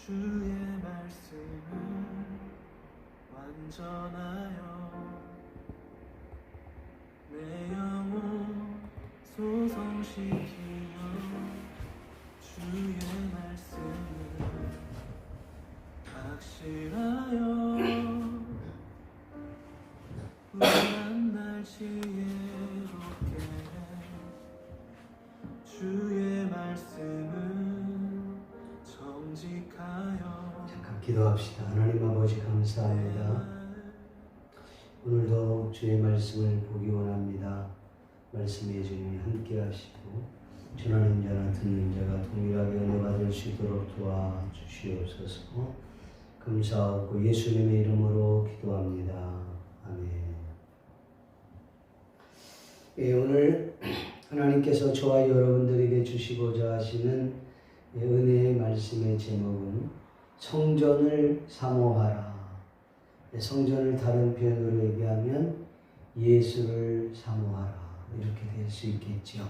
주의 말씀은 완전하여 내 영혼 소성시키며 주의 말씀은 확실하여 불안 날 지혜롭게 주의 말씀은 정직하여. 잠깐 기도합시다. 하나님 아버지 감사합니다. 오늘도 주의 말씀을 보기 원합니다. 말씀의 주님이 함께 하시고 전하는 자나 듣는 자가 동일하게 은혜 받을 수 있도록 도와주시옵소서. 감사하고 예수님의 이름으로 기도합니다. 아멘. 오늘 하나님께서 저와 여러분들에게 주시고자 하시는 은혜의 말씀의 제목은 성전을 사모하라. 성전을 다른 표현으로 얘기하면 예수를 사모하라. 이렇게 될 수 있겠죠.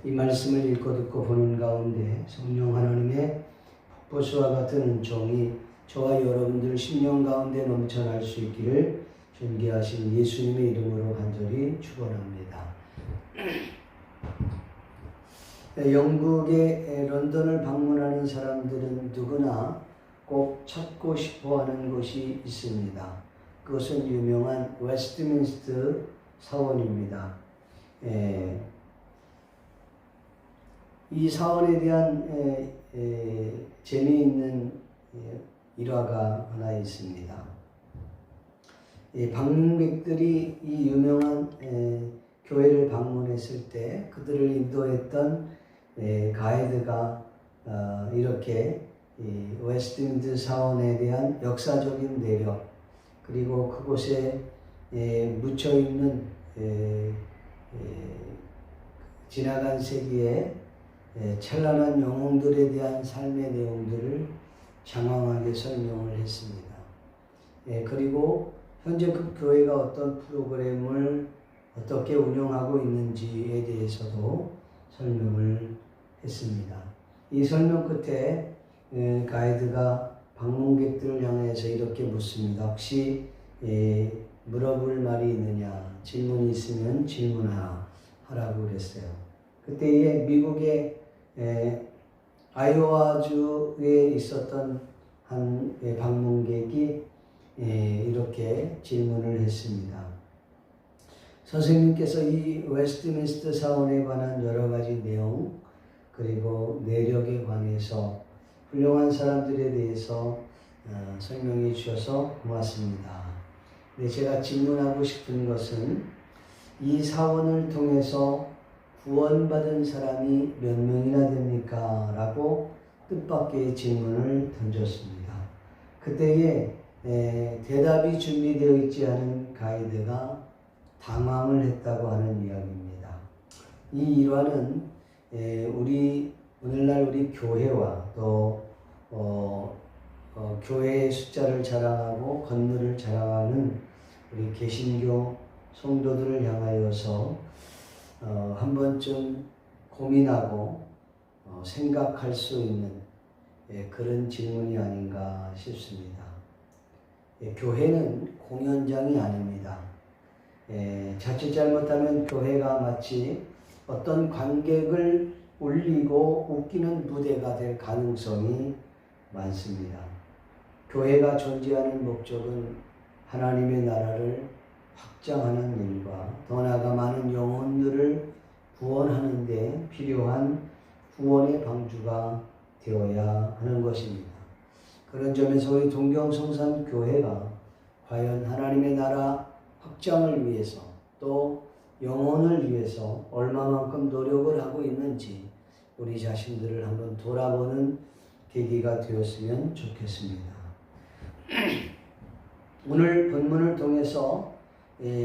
이 말씀을 읽고 듣고 보는 가운데 성령 하나님의 폭포수와 같은 은총이 저와 여러분들 심령 가운데 넘쳐날 수 있기를 존귀하신 예수님의 이름으로 간절히 축원합니다. 영국의 런던을 방문하는 사람들은 누구나 꼭 찾고 싶어하는 곳이 있습니다. 그것은 유명한 웨스트민스터 사원입니다. 이 사원에 대한 재미있는 일화가 하나 있습니다. 방문객들이 이 유명한 교회를 방문했을 때 그들을 인도했던 가이드가 이렇게 웨스트민스터 사원에 대한 역사적인 내력, 그리고 그곳에 묻혀있는 지나간 세기의 찬란한 영웅들에 대한 삶의 내용들을 장황하게 설명을 했습니다. 그리고 현재 그 교회가 어떤 프로그램을 어떻게 운영하고 있는지에 대해서도 설명을 했습니다. 이 설명 끝에 가이드가 방문객들을 향해서 이렇게 묻습니다. 혹시 물어볼 말이 있느냐, 질문이 있으면 질문하라고 그랬어요. 그때에 미국의 아이오와주에 있었던 한 방문객이 이렇게 질문을 했습니다. 선생님께서 이 웨스트민스터 사원에 관한 여러 가지 내용, 그리고 내력에 관해서 훌륭한 사람들에 대해서 설명해 주셔서 고맙습니다. 네, 제가 질문하고 싶은 것은 이 사원을 통해서 구원받은 사람이 몇 명이나 됩니까? 라고 뜻밖의 질문을 던졌습니다. 그때에 대답이 준비되어 있지 않은 가이드가 당황을 했다고 하는 이야기입니다. 이 일화는 오늘날 우리 교회와 또 교회의 숫자를 자랑하고 건물을 자랑하는 우리 개신교 성도들을 향하여서 한 번쯤 고민하고 생각할 수 있는 그런 질문이 아닌가 싶습니다. 교회는 공연장이 아닙니다. 자칫 잘못하면 교회가 마치 어떤 관객을 울리고 웃기는 무대가 될 가능성이 많습니다. 교회가 존재하는 목적은 하나님의 나라를 확장하는 일과 더 나아가 많은 영혼들을 구원하는 데 필요한 구원의 방주가 되어야 하는 것입니다. 그런 점에서 우리 동경성산교회가 과연 하나님의 나라 확장을 위해서 또 영혼을 위해서 얼마만큼 노력을 하고 있는지 우리 자신들을 한번 돌아보는 계기가 되었으면 좋겠습니다. 오늘 본문을 통해서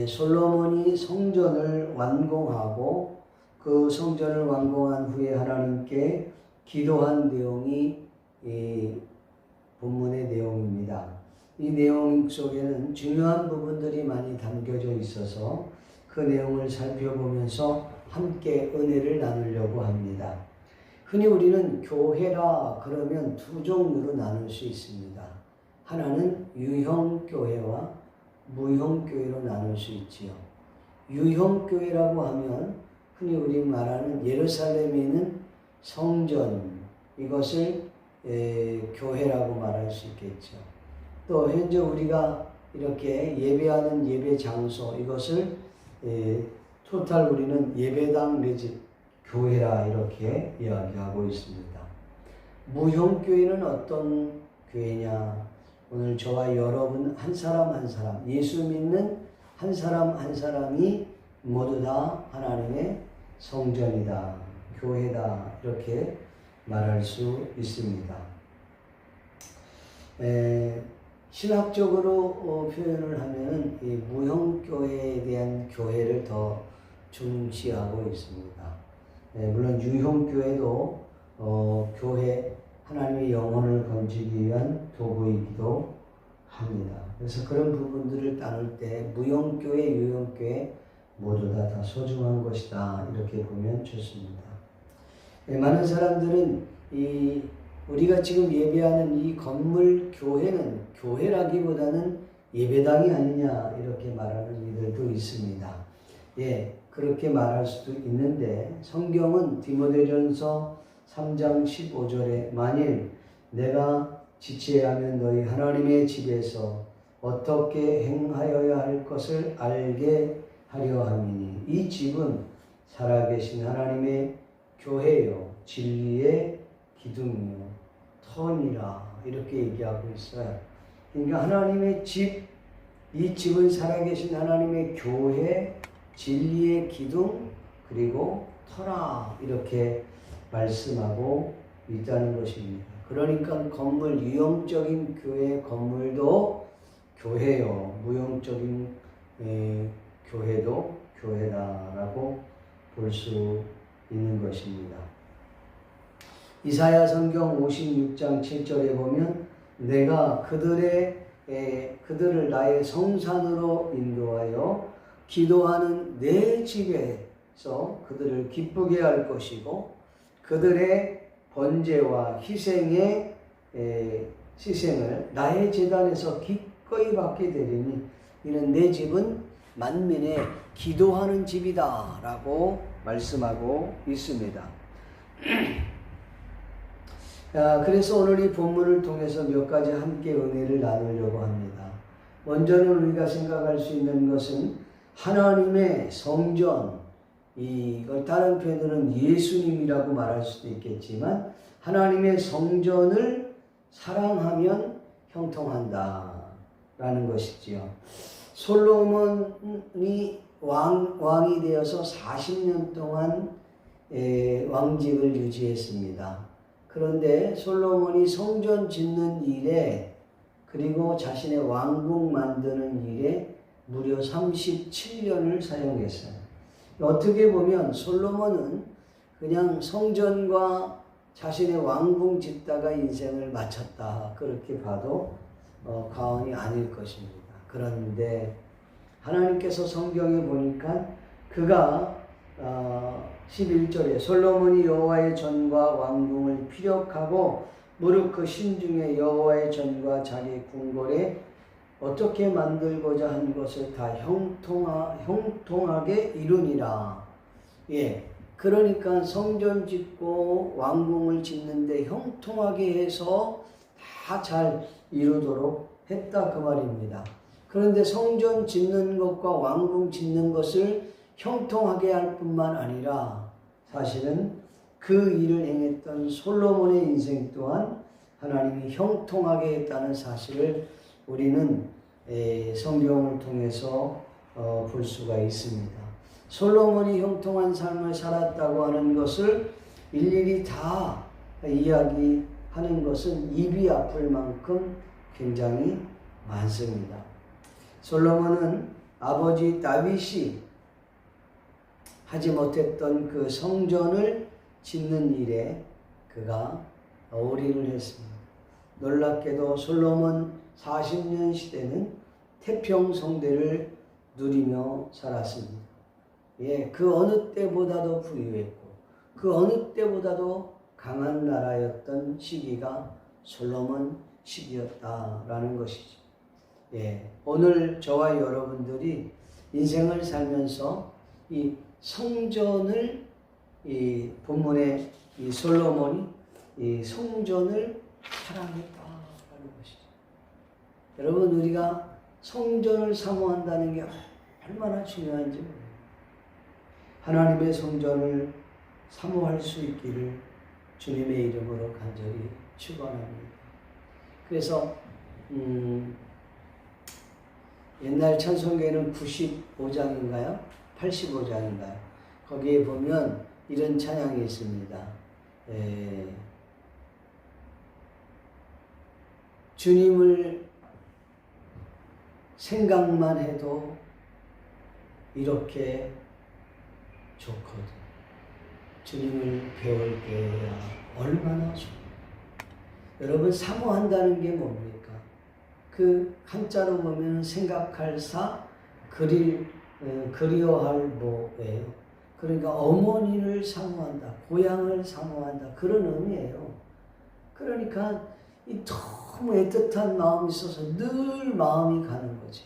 솔로몬이 성전을 완공하고 그 성전을 완공한 후에 하나님께 기도한 내용이 본문의 내용입니다. 이 내용 속에는 중요한 부분들이 많이 담겨져 있어서 그 내용을 살펴보면서 함께 은혜를 나누려고 합니다. 흔히 우리는 교회라 그러면 두 종류로 나눌 수 있습니다. 하나는 유형교회와 무형교회로 나눌 수 있지요. 유형교회라고 하면 흔히 우리 말하는 예루살렘에 있는 성전, 이것을 교회라고 말할 수 있겠죠. 또 현재 우리가 이렇게 예배하는 예배 장소, 이것을 토탈 우리는 예배당 내지 교회라 이렇게 이야기하고 있습니다. 무형교회는 어떤 교회냐? 오늘 저와 여러분 한 사람 한 사람, 예수 믿는 한 사람 한 사람이 모두 다 하나님의 성전이다, 교회다, 이렇게 말할 수 있습니다. 신학적으로 표현을 하면 이 무형교회에 대한 교회를 더 중시하고 있습니다. 물론 유형교회도 교회, 하나님의 영혼을 건지기 위한 도구이기도 합니다. 그래서 그런 부분들을 나눌 때 무형교회, 유형교회 모두 다 소중한 것이다, 이렇게 보면 좋습니다. 많은 사람들은 우리가 지금 예배하는 이 건물 교회는 교회라기보다는 예배당이 아니냐, 이렇게 말하는 이들도 있습니다. 그렇게 말할 수도 있는데 성경은 디모데전서 3장 15절에 만일 내가 지체하면 너희 하나님의 집에서 어떻게 행하여야 할 것을 알게 하려 함이니 이 집은 살아계신 하나님의 교회요 진리의 기둥이요 터니라, 이렇게 얘기하고 있어요. 그러니까 하나님의 집, 이 집은 살아계신 하나님의 교회, 진리의 기둥, 그리고 터라, 이렇게 말씀하고 있다는 것입니다. 그러니까 건물, 유형적인 교회 건물도 교회요, 무형적인 교회도 교회다라고 볼 수 있는 것입니다. 이사야 성경 56장 7절에 보면 내가 그들을 나의 성산으로 인도하여 기도하는 내 집에서 그들을 기쁘게 할 것이고 그들의 번제와 희생을 나의 제단에서 기꺼이 받게 되리니 이는 내 집은 만민의 기도하는 집이다 라고 말씀하고 있습니다. 그래서 오늘 이 본문을 통해서 몇 가지 함께 은혜를 나누려고 합니다. 먼저는 우리가 생각할 수 있는 것은 하나님의 성전, 이걸 다른 표현으로는 예수님이라고 말할 수도 있겠지만 하나님의 성전을 사랑하면 형통한다 라는 것이지요. 솔로몬이 왕이 되어서 40년 동안 왕직을 유지했습니다. 그런데 솔로몬이 성전 짓는 일에 그리고 자신의 왕궁 만드는 일에 무려 37년을 사용했어요. 어떻게 보면 솔로몬은 그냥 성전과 자신의 왕궁 짓다가 인생을 마쳤다, 그렇게 봐도 과언이 아닐 것입니다. 그런데 하나님께서 성경에 보니까 그가 11절에 솔로몬이 여호와의 전과 왕궁을 피력하고 무릇 그 신중에 여호와의 전과 자기 궁궐에 어떻게 만들고자 한 것을 다 형통하게 이루니라. 그러니까 성전 짓고 왕궁을 짓는데 형통하게 해서 다 잘 이루도록 했다, 그 말입니다. 그런데 성전 짓는 것과 왕궁 짓는 것을 형통하게 할 뿐만 아니라 사실은 그 일을 행했던 솔로몬의 인생 또한 하나님이 형통하게 했다는 사실을 우리는 성경을 통해서 볼 수가 있습니다. 솔로몬이 형통한 삶을 살았다고 하는 것을 일일이 다 이야기하는 것은 입이 아플 만큼 굉장히 많습니다. 솔로몬은 아버지 다윗이 하지 못했던 그 성전을 짓는 일에 그가 올인을 했습니다. 놀랍게도 솔로몬 40년 시대는 태평성대를 누리며 살았습니다. 그 어느 때보다도 부유했고 그 어느 때보다도 강한 나라였던 시기가 솔로몬 시기였다라는 것이죠. 예, 오늘 저와 여러분들이 인생을 살면서 이 성전을 이 본문의 이 솔로몬이 이 성전을 사랑했다라는 것이죠. 여러분, 우리가 성전을 사모한다는 게 얼마나 중요한지 모릅니다. 하나님의 성전을 사모할 수 있기를 주님의 이름으로 간절히 축원합니다. 그래서 옛날 찬송가에는 95장인가요? 85장인가요? 거기에 보면 이런 찬양이 있습니다. 주님을 생각만 해도 이렇게 좋거든. 주님을 배울 때야 얼마나 좋아. 여러분, 사모한다는 게 뭡니까? 그 한자로 보면 생각할 사, 그리워할 뭐예요. 그러니까 어머니를 사모한다, 고향을 사모한다, 그런 의미예요. 그러니까 이 너무 애틋한 마음이 있어서 늘 마음이 가는 거지.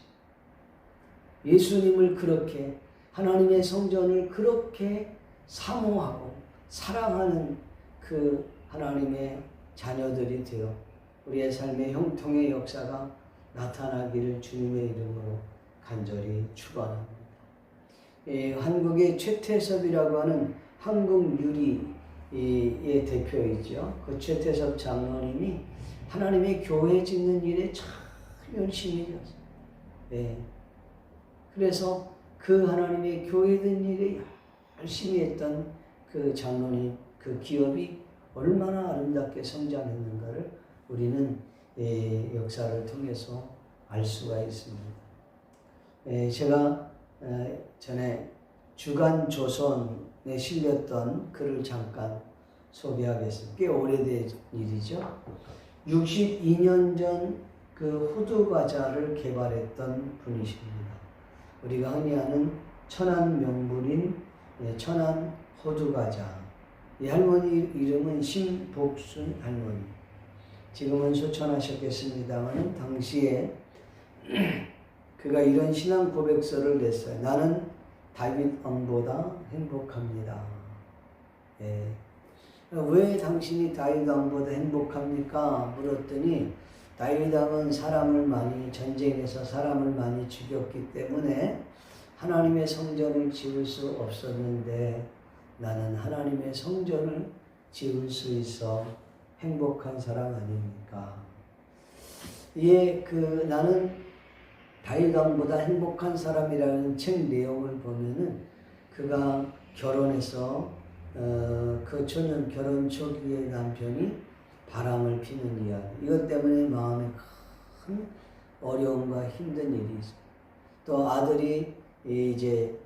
예수님을 그렇게, 하나님의 성전을 그렇게 사모하고 사랑하는 그 하나님의 자녀들이 되어 우리의 삶의 형통의 역사가 나타나기를 주님의 이름으로 간절히 축원합니다. 한국의 최태섭이라고 하는 한국 유리의 대표이죠. 그 최태섭 장로님이 하나님의 교회 짓는 일에 참 열심히 했어요. 네. 그래서 그 하나님의 교회 짓는 일에 열심히 했던 그 장로님, 그 기업이 얼마나 아름답게 성장했는가를 우리는 역사를 통해서 알 수가 있습니다. 제가 전에 주간 조선에 실렸던 글을 잠깐 소개하겠습니다. 꽤 오래된 일이죠. 62년 전 그 호두 과자를 개발했던 분이십니다. 우리가 흔히 아는 천안 명물인 천안 호두 과자. 이 할머니 이름은 신복순 할머니. 지금은 소천하셨겠습니다만 당시에 그가 이런 신앙 고백서를 냈어요. 나는 다윗 왕보다 행복합니다. 예. 왜 당신이 다윗 왕보다 행복합니까? 물었더니 다윗 왕은 전쟁에서 사람을 많이 죽였기 때문에 하나님의 성전을 지을 수 없었는데 나는 하나님의 성전을 지을 수 있어 행복한 사람 아닙니까? 나는 다윗 왕보다 행복한 사람이라는 책 내용을 보면은 그가 결혼해서 그 초년 결혼 초기에 남편이 바람을 피는 이야기. 이것 때문에 마음에 큰 어려움과 힘든 일이 있어요. 또 아들이 이제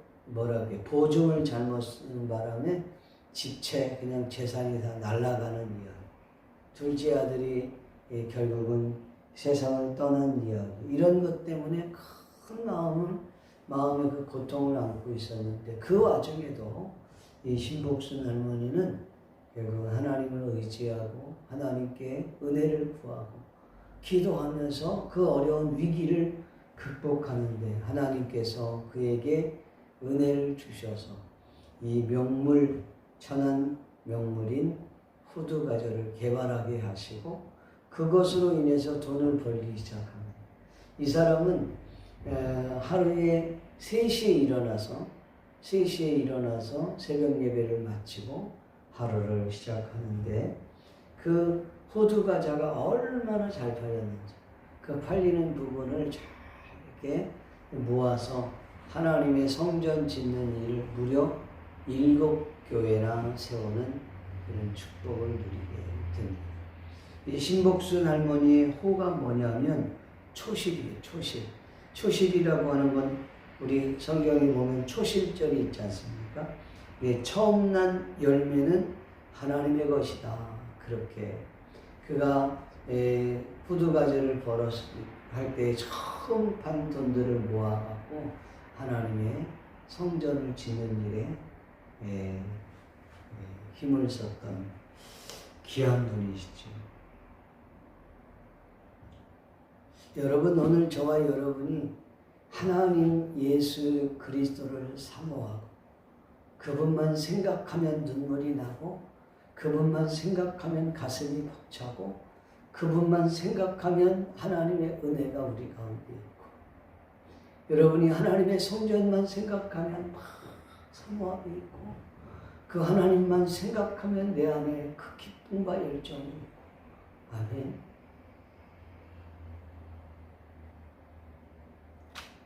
보증을 잘못 쓰는 바람에 집채 그냥 재산이 다 날아가는 이야기. 둘째 아들이 결국은 세상을 떠난 이야기. 이런 것 때문에 큰 마음에 그 고통을 안고 있었는데 그 와중에도 이 신복순 할머니는 결국 하나님을 의지하고 하나님께 은혜를 구하고 기도하면서 그 어려운 위기를 극복하는데 하나님께서 그에게 은혜를 주셔서 이 천안 명물인 호두 과자를 개발하게 하시고 그것으로 인해서 돈을 벌기 시작합니다. 이 사람은 하루에 3시에 일어나서 새벽 예배를 마치고 하루를 시작하는데 그 호두 과자가 얼마나 잘 팔렸는지 그 팔리는 부분을 잘 이렇게 모아서 하나님의 성전 짓는 일을 무려 7교회나 세우는 그런 축복을 누리게 됩니다. 이 신복순 할머니의 호가 뭐냐면 초실이에요. 초실이라고 하는 건 우리 성경에 보면 초실절이 있지 않습니까? 처음 난 열매는 하나님의 것이다. 그렇게 그가 호두과자를 할 때 처음 판 돈들을 모아갖고 하나님의 성전을 짓는 일에 힘을 썼던 귀한 분이시죠. 여러분, 오늘 저와 여러분이 하나님 예수 그리스도를 사모하고 그분만 생각하면 눈물이 나고 그분만 생각하면 가슴이 벅차고 그분만 생각하면 하나님의 은혜가 우리 가운데 있고 여러분이 하나님의 성전만 생각하면 막 사모하고 있고 그 하나님만 생각하면 내 안에 그 기쁨과 열정이 있고 아멘.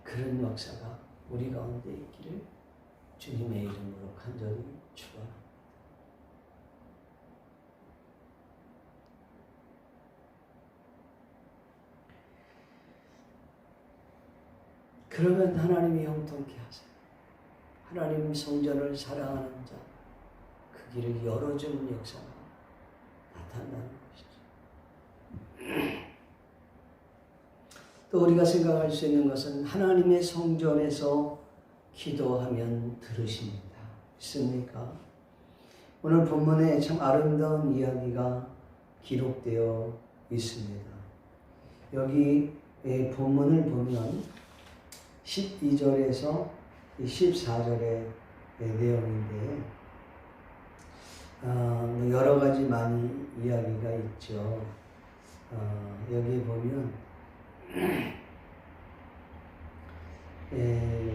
그런 역사가 우리 가운데 있기를 주님의 이름으로 간절히 축원합니다. 그러면 하나님이 형통케 하세요. 하나님 성전을 사랑하는 자, 그 길을 열어주는 역사가 나타나는 것이죠. 또 우리가 생각할 수 있는 것은 하나님의 성전에서 기도하면 들으십니다. 있습니까? 오늘 본문에 참 아름다운 이야기가 기록되어 있습니다. 여기 본문을 보면 12절에서 14절의 내용인데 여러 가지 많이 이야기가 있죠. 여기 보면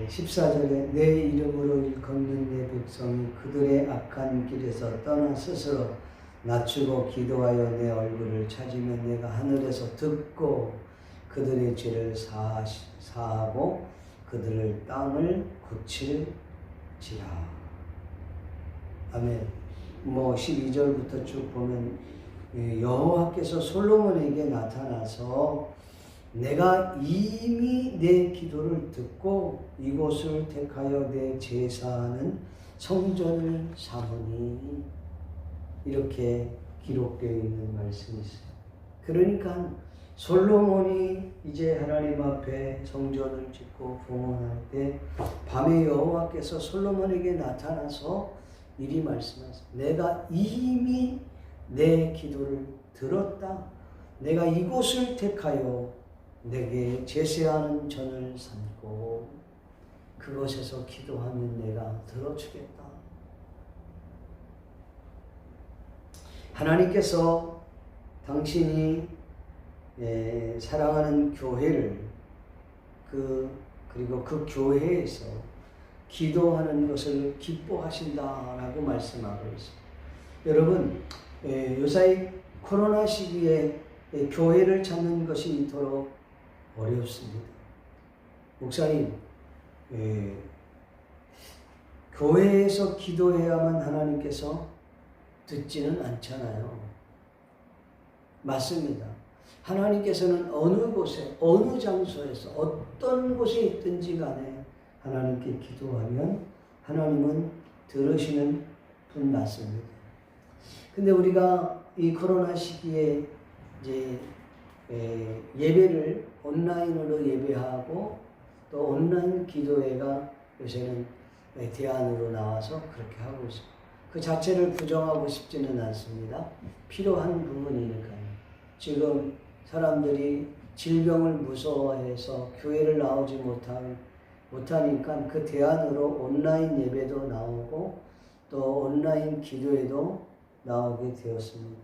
14절에 내 이름으로 일컫는 내 백성이 그들의 악한 길에서 떠나 스스로 낮추고 기도하여 내 얼굴을 찾으면 내가 하늘에서 듣고 그들의 죄를 사하고 그들을 땅을 고칠지라. 아멘. 12절부터 쭉 보면 여호와께서 솔로몬에게 나타나서 내가 이미 내 기도를 듣고 이곳을 택하여 내 제사하는 성전을 삼으니 이렇게 기록되어 있는 말씀이 있어요. 그러니까 솔로몬이 이제 하나님 앞에 성전을 짓고 봉헌할 때 밤에 여호와께서 솔로몬에게 나타나서 미리 말씀하세요. 내가 이미 내 기도를 들었다. 내가 이곳을 택하여 내게 제사하는 전을 삼고 그곳에서 기도하면 내가 들어주겠다. 하나님께서 당신이 사랑하는 교회를 그리고 그 교회에서 기도하는 것을 기뻐하신다라고 말씀하고 있습니다. 여러분, 요사이 코로나 시기에 교회를 찾는 것이 이토록 어렵습니다. 목사님, 교회에서 기도해야만 하나님께서 듣지는 않잖아요. 맞습니다. 하나님께서는 어느 곳에, 어느 장소에서, 어떤 곳에 있든지 간에 하나님께 기도하면 하나님은 들으시는 분 맞습니다. 근데 우리가 이 코로나 시기에 이제 예배를 온라인으로 예배하고 또 온라인 기도회가 요새는 대안으로 나와서 그렇게 하고 있습니다. 그 자체를 부정하고 싶지는 않습니다. 필요한 부분이니까요. 지금 사람들이 질병을 무서워해서 교회를 나오지 못하니까 그 대안으로 온라인 예배도 나오고 또 온라인 기도회도 나오게 되었습니다.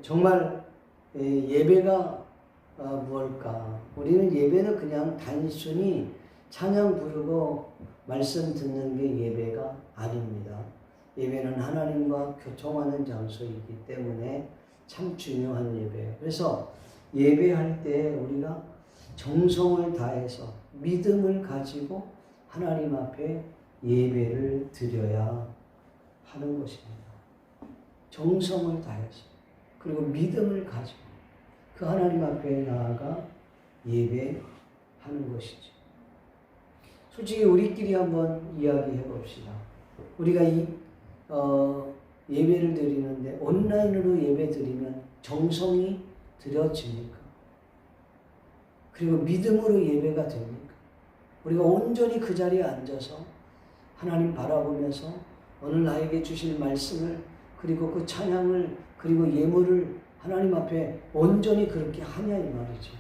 정말 예배가 무엇일까? 우리는 예배는 그냥 단순히 찬양 부르고 말씀 듣는 게 예배가 아닙니다. 예배는 하나님과 교통하는 장소이기 때문에 참 중요한 예배예요. 그래서 예배할 때 우리가 정성을 다해서 믿음을 가지고 하나님 앞에 예배를 드려야 하는 것입니다. 정성을 다해서 그리고 믿음을 가지고 그 하나님 앞에 나아가 예배하는 것이죠. 솔직히 우리끼리 한번 이야기해 봅시다. 우리가 예배를 드리는데 온라인으로 예배 드리면 정성이 드려집니까? 그리고 믿음으로 예배가 됩니까? 우리가 온전히 그 자리에 앉아서 하나님 바라보면서 오늘 나에게 주실 말씀을 그리고 그 찬양을 그리고 예물을 하나님 앞에 온전히 그렇게 하냐 이 말이죠.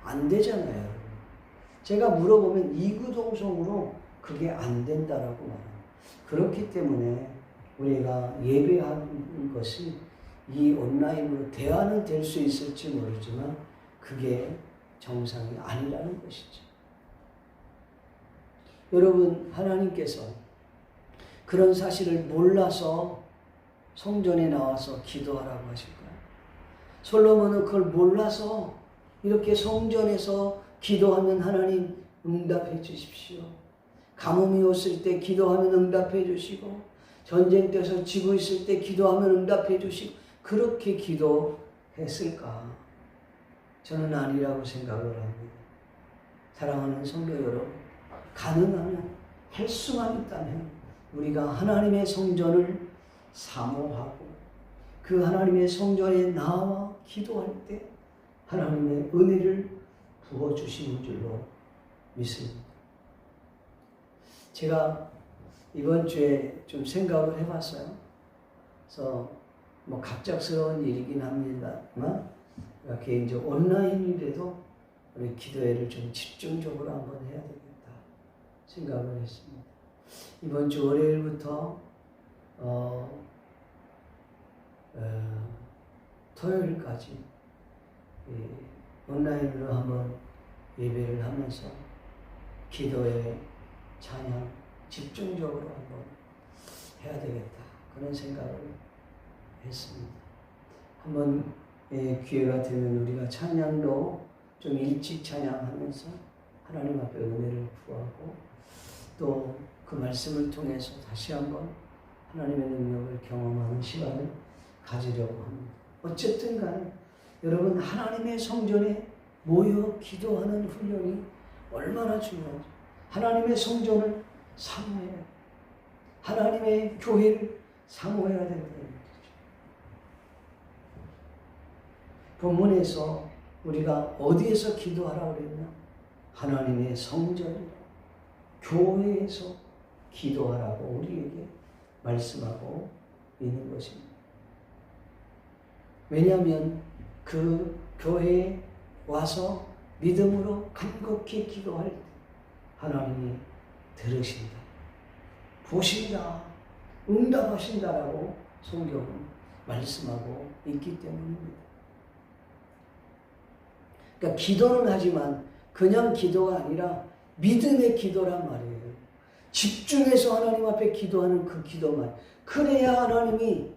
안 되잖아요. 제가 물어보면 이구동성으로 그게 안 된다라고 말합니다. 그렇기 때문에 우리가 예배하는 것이 이 온라인으로 대화는 될 수 있을지 모르지만 그게 정상이 아니라는 것이죠. 여러분, 하나님께서 그런 사실을 몰라서 성전에 나와서 기도하라고 하실까요? 솔로몬은 그걸 몰라서 이렇게 성전에서 기도하면 하나님 응답해 주십시오. 가뭄이 왔을 때 기도하면 응답해 주시고, 전쟁터에서 지고 있을 때 기도하면 응답해 주시고, 그렇게 기도했을까? 저는 아니라고 생각을 합니다. 사랑하는 성도 여러분, 가능하면, 할 수만 있다면 우리가 하나님의 성전을 사모하고 그 하나님의 성전에 나와 기도할 때 하나님의 은혜를 부어주시는 줄로 믿습니다. 제가 이번 주에 좀 생각을 해봤어요. 그래서 뭐 갑작스러운 일이긴 합니다만 개인적 온라인이라도 우리 기도회를 좀 집중적으로 한번 해야 되겠다 생각을 했습니다. 이번 주 월요일부터 토요일까지 온라인으로 한번 예배를 하면서 기도에 찬양 집중적으로 한번 해야 되겠다 그런 생각을 했습니다. 한번 기회가 되면 우리가 찬양도 좀 일찍 찬양하면서 하나님 앞에 은혜를 구하고 또 그 말씀을 통해서 다시 한번 하나님의 능력을 경험하는 시간을 가지려고 합니다. 어쨌든 간에 여러분, 하나님의 성전에 모여 기도하는 훈련이 얼마나 중요한지, 하나님의 성전을 사모해야 돼요. 하나님의 교회를 사모해야 된다는 거죠. 본문에서 우리가 어디에서 기도하라고 그랬나? 하나님의 성전, 교회에서 기도하라고 우리에게 말씀하고 있는 것입니다. 왜냐하면 그 교회에 와서 믿음으로 간곡히 기도할 때 하나님이 들으신다, 보신다, 응답하신다라고 성경은 말씀하고 있기 때문입니다. 그러니까 기도는 하지만 그냥 기도가 아니라 믿음의 기도란 말이에요. 집중해서 하나님 앞에 기도하는 그 기도만. 그래야 하나님이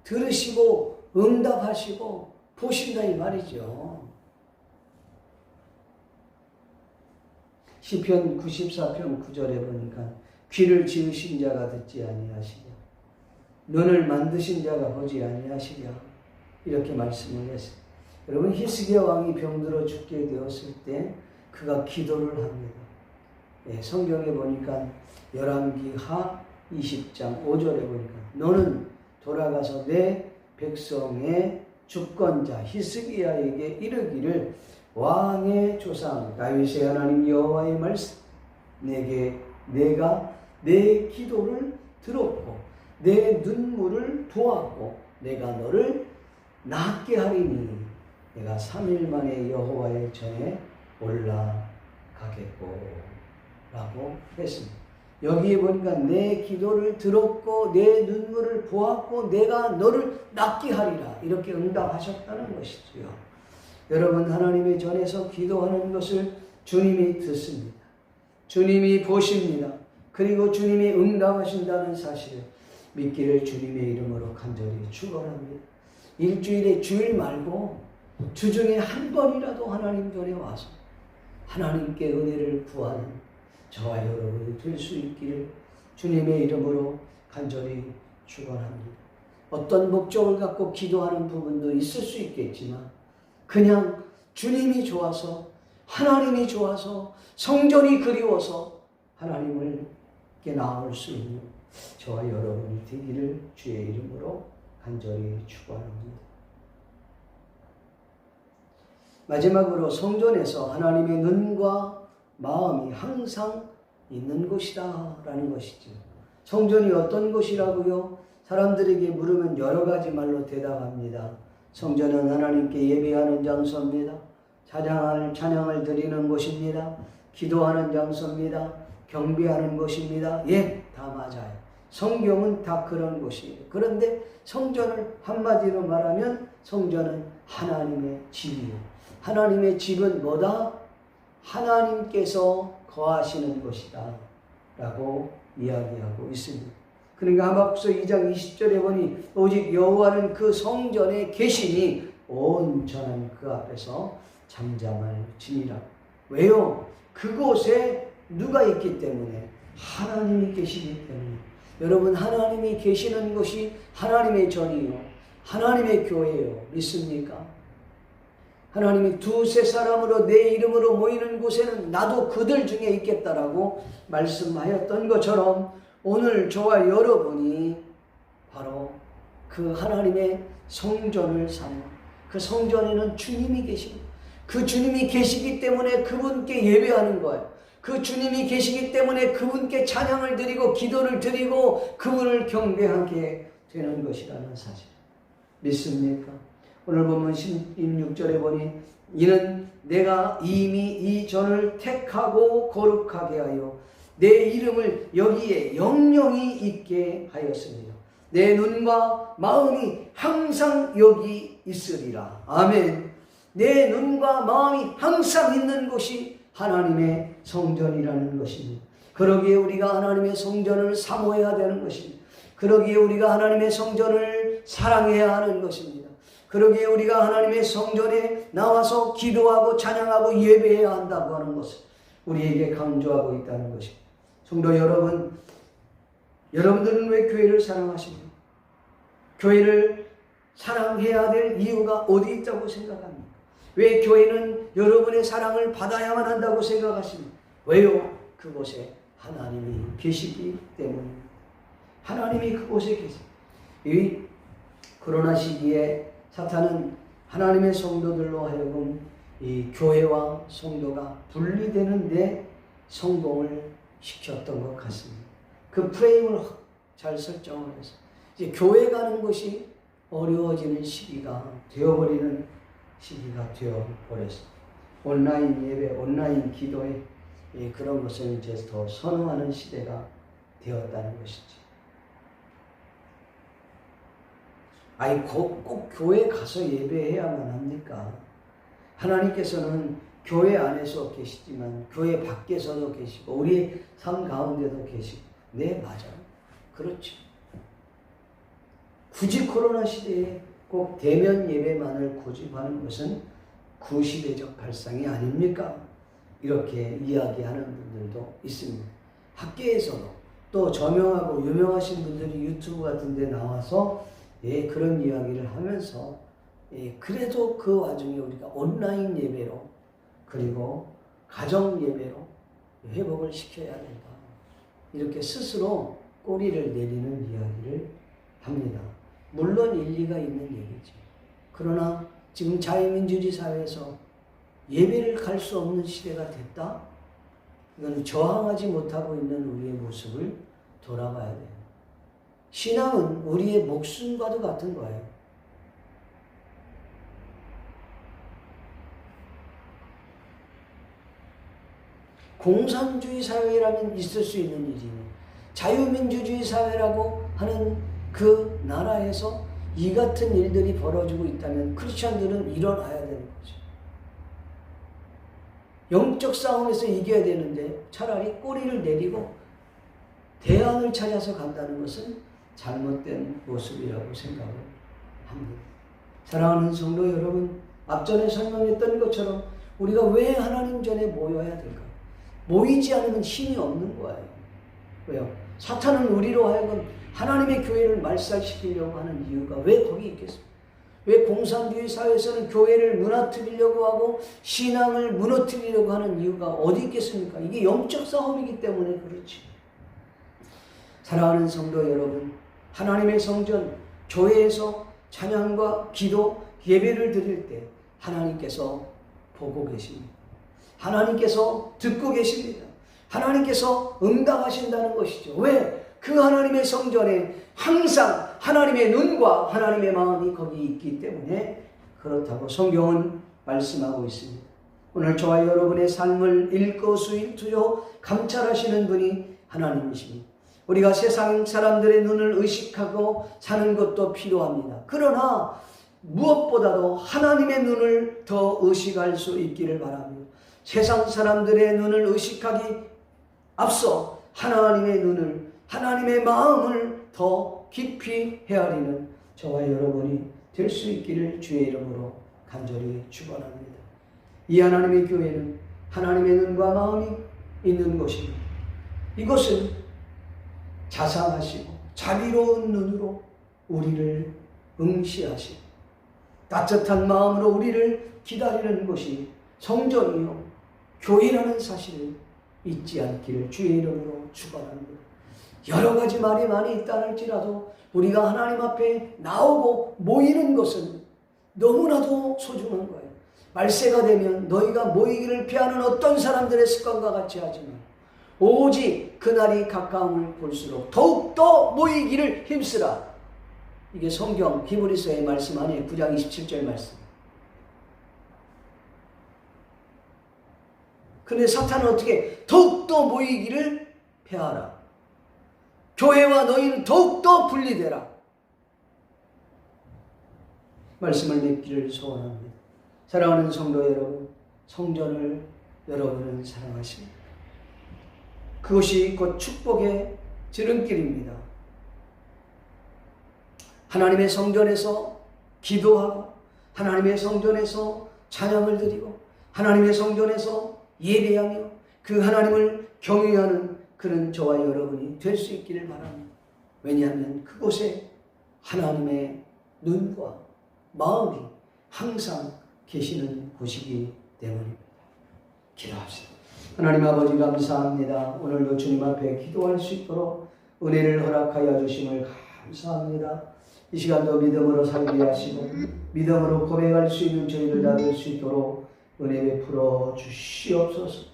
들으시고 응답하시고 보신다 이 말이죠. 시편 94편 9절에 보니까 귀를 지으신 자가 듣지 아니하시랴, 눈을 만드신 자가 보지 아니하시랴, 이렇게 말씀을 했어요. 여러분, 히스기야 왕이 병들어 죽게 되었을 때 그가 기도를 합니다. 성경에 보니까 열왕기 하 20장 5절에 보니까 너는 돌아가서 내 백성의 주권자 히스기야에게 이르기를 왕의 조상 다윗의 하나님 여호와의 말씀, 내가 내 기도를 들었고 내 눈물을 보았고 내가 너를 낫게 하리니 내가 3일 만에 여호와의 전에 올라가겠고 라고 했습니다. 여기에 보니까 내 기도를 들었고 내 눈물을 보았고 내가 너를 낫게 하리라, 이렇게 응답하셨다는 것이지요. 여러분, 하나님의 전에서 기도하는 것을 주님이 듣습니다. 주님이 보십니다. 그리고 주님이 응답하신다는 사실을 믿기를 주님의 이름으로 간절히 축원합니다. 일주일에 주일 말고 주중에 한 번이라도 하나님 전에 와서 하나님께 은혜를 구하는 저와 여러분이 될 수 있기를 주님의 이름으로 간절히 축원합니다. 어떤 목적을 갖고 기도하는 부분도 있을 수 있겠지만 그냥 주님이 좋아서, 하나님이 좋아서, 성전이 그리워서 하나님께 나올 수 있는 저와 여러분이 되기를 주의 이름으로 간절히 축원합니다. 마지막으로 성전에서 하나님의 눈과 마음이 항상 있는 곳이다 라는 것이죠. 성전이 어떤 곳이라고요? 사람들에게 물으면 여러 가지 말로 대답합니다. 성전은 하나님께 예배하는 장소입니다. 찬양을 드리는 곳입니다. 기도하는 장소입니다. 경배하는 곳입니다. 예, 다 맞아요. 성경은 다 그런 곳이에요. 그런데 성전을 한마디로 말하면 성전은 하나님의 집이에요. 하나님의 집은 뭐다? 하나님께서 거하시는 곳이다 라고 이야기하고 있습니다. 그러니까 하박국서 2장 20절에 보니 오직 여호와는 그 성전에 계시니 온전한 그 앞에서 잠잠할지니라. 왜요? 그곳에 누가 있기 때문에? 하나님이 계시기 때문에. 여러분, 하나님이 계시는 곳이 하나님의 전이요, 하나님의 교회요. 믿습니까? 하나님이 두세 사람으로 내 이름으로 모이는 곳에는 나도 그들 중에 있겠다라고 말씀하였던 것처럼 오늘 저와 여러분이 바로 그 하나님의 성전을 삼는, 그 성전에는 주님이 계십니다. 그 주님이 계시기 때문에 그분께 예배하는 거예요. 그 주님이 계시기 때문에 그분께 찬양을 드리고 기도를 드리고 그분을 경배하게 되는 것이라는 사실. 믿습니까? 오늘 보면 16절에 보니 이는 내가 이미 이 전을 택하고 거룩하게 하여 내 이름을 여기에 영영히 있게 하였습니다. 내 눈과 마음이 항상 여기 있으리라. 아멘. 내 눈과 마음이 항상 있는 곳이 하나님의 성전이라는 것입니다. 그러기에 우리가 하나님의 성전을 사모해야 되는 것입니다. 그러기에 우리가 하나님의 성전을 사랑해야 하는 것입니다. 그러기에 우리가 하나님의 성전에 나와서 기도하고 찬양하고 예배해야 한다고 하는 것을 우리에게 강조하고 있다는 것입니다. 성도 여러분, 여러분들은 왜 교회를 사랑하십니까? 교회를 사랑해야 될 이유가 어디 있다고 생각합니까? 왜 교회는 여러분의 사랑을 받아야만 한다고 생각하십니까? 왜요? 그곳에 하나님이 계시기 때문입니다. 하나님이 그곳에 계십니다. 이 코로나 시기에 사탄은 하나님의 성도들로 하여금 이 교회와 성도가 분리되는 데 성공을 시켰던 것 같습니다. 그 프레임을 잘 설정을 해서 이제 교회 가는 것이 어려워지는 시기가 되어버리는 시기가 되어버렸습니다. 온라인 예배, 온라인 기도에 그런 것을 이제 더 선호하는 시대가 되었다는 것이지. 아니, 꼭 교회 가서 예배해야만 합니까? 하나님께서는 교회 안에서 계시지만 교회 밖에서도 계시고 우리의 삶 가운데도 계시고. 네, 맞아요. 그렇죠. 굳이 코로나 시대에 꼭 대면 예배만을 고집하는 것은 구시대적 발상이 아닙니까? 이렇게 이야기하는 분들도 있습니다. 학계에서도 또 저명하고 유명하신 분들이 유튜브 같은 데 나와서 그런 이야기를 하면서 그래도 그 와중에 우리가 온라인 예배로 그리고 가정 예배로 회복을 시켜야 된다. 이렇게 스스로 꼬리를 내리는 이야기를 합니다. 물론 일리가 있는 얘기죠. 그러나 지금 자유민주주의 사회에서 예배를 갈 수 없는 시대가 됐다? 이건 저항하지 못하고 있는 우리의 모습을 돌아봐야 돼요. 신앙은 우리의 목숨과도 같은 거예요. 공산주의 사회라면 있을 수 있는 일이니 자유민주주의 사회라고 하는 그 나라에서 이 같은 일들이 벌어지고 있다면 크리스천들은 일어나야 되는 거죠. 영적 싸움에서 이겨야 되는데 차라리 꼬리를 내리고 대안을 찾아서 간다는 것은 잘못된 모습이라고 생각을 합니다. 사랑하는 성도 여러분, 앞전에 설명했던 것처럼 우리가 왜 하나님 전에 모여야 될까요? 모이지 않으면 힘이 없는 거예요. 왜요? 사탄은 우리로 하여금 하나님의 교회를 말살시키려고 하는 이유가 왜 거기 있겠습니까? 왜 공산주의 사회에서는 교회를 무너뜨리려고 하고 신앙을 무너뜨리려고 하는 이유가 어디 있겠습니까? 이게 영적 싸움이기 때문에 그렇지. 사랑하는 성도 여러분, 하나님의 성전, 교회에서 찬양과 기도, 예배를 드릴 때 하나님께서 보고 계십니다. 하나님께서 듣고 계십니다. 하나님께서 응답하신다는 것이죠. 왜? 그 하나님의 성전에 항상 하나님의 눈과 하나님의 마음이 거기 있기 때문에 그렇다고 성경은 말씀하고 있습니다. 오늘 저와 여러분의 삶을 일거수일투족 감찰하시는 분이 하나님이십니다. 우리가 세상 사람들의 눈을 의식하고 사는 것도 필요합니다. 그러나 무엇보다도 하나님의 눈을 더 의식할 수 있기를 바랍니다. 세상 사람들의 눈을 의식하기 앞서 하나님의 눈을, 하나님의 마음을 더 깊이 헤아리는 저와 여러분이 될 수 있기를 주의 이름으로 간절히 축원합니다. 이 하나님의 교회는 하나님의 눈과 마음이 있는 곳입니다. 이곳은 자상하시고 자비로운 눈으로 우리를 응시하시고 따뜻한 마음으로 우리를 기다리는 곳이 성전이요 교회라는 사실을 잊지 않기를 주의 이름으로 축원합니다. 여러 가지 말이 많이 있다 할지라도 우리가 하나님 앞에 나오고 모이는 것은 너무나도 소중한 거예요. 말세가 되면 너희가 모이기를 피하는 어떤 사람들의 습관과 같이 하지만 오직 그날이 가까움을 볼수록 더욱더 모이기를 힘쓰라. 이게 성경 히브리서의 말씀 아니에요. 9장 27절 말씀. 근데 사탄은 어떻게? 더욱더 모이기를 피하라. 교회와 너희는 더욱더 분리되라. 말씀을 맺기를 소원합니다. 사랑하는 성도 여러분, 성전을 여러분은 사랑하십니다. 그것이 곧 축복의 지름길입니다. 하나님의 성전에서 기도하고 하나님의 성전에서 찬양을 드리고 하나님의 성전에서 예배하며 그 하나님을 경외하는 그런 저와 여러분이 될 수 있기를 바랍니다. 왜냐하면 그곳에 하나님의 눈과 마음이 항상 계시는 곳이기 때문입니다. 기도합시다. 하나님 아버지 감사합니다. 오늘도 주님 앞에 기도할 수 있도록 은혜를 허락하여 주심을 감사합니다. 이 시간도 믿음으로 살게 하시고 믿음으로 고백할 수 있는 저희를 다 될 수 있도록 은혜 베풀어 주시옵소서.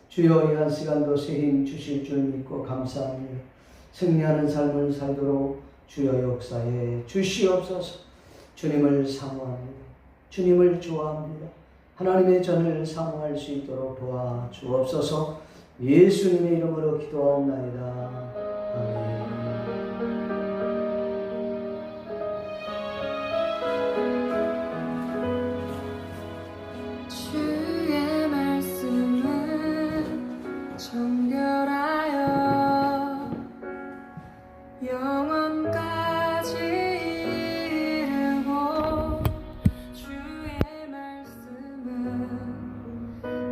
주여 이 한 시간도 새 힘 주실 줄 믿고 감사합니다. 승리하는 삶을 살도록 주여 역사해 주시옵소서. 주님을 사모합니다. 주님을 좋아합니다. 하나님의 전을 사모할 수 있도록 도와주옵소서. 예수님의 이름으로 기도하옵나이다. 아멘. 주의 말씀은 정결하여 영원까지 이르고 주의 말씀은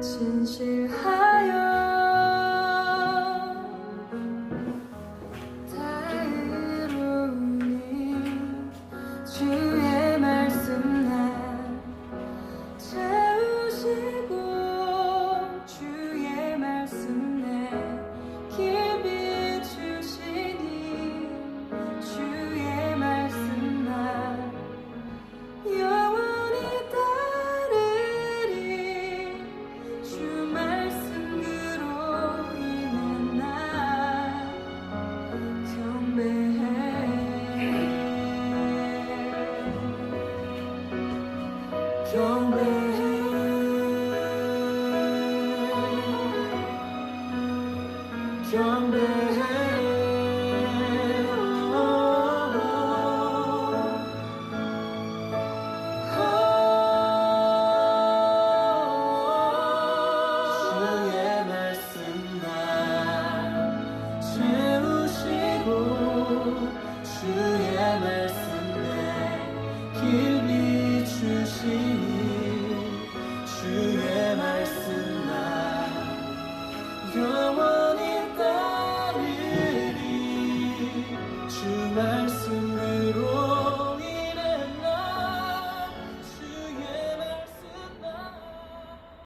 진실하여 다 이루니 주의 말씀 날 채우시고 주의 말씀 내 길 비추시니 주의 말씀 날 영원히 따르리 주 말씀 그로 인해 나 경배해 경배해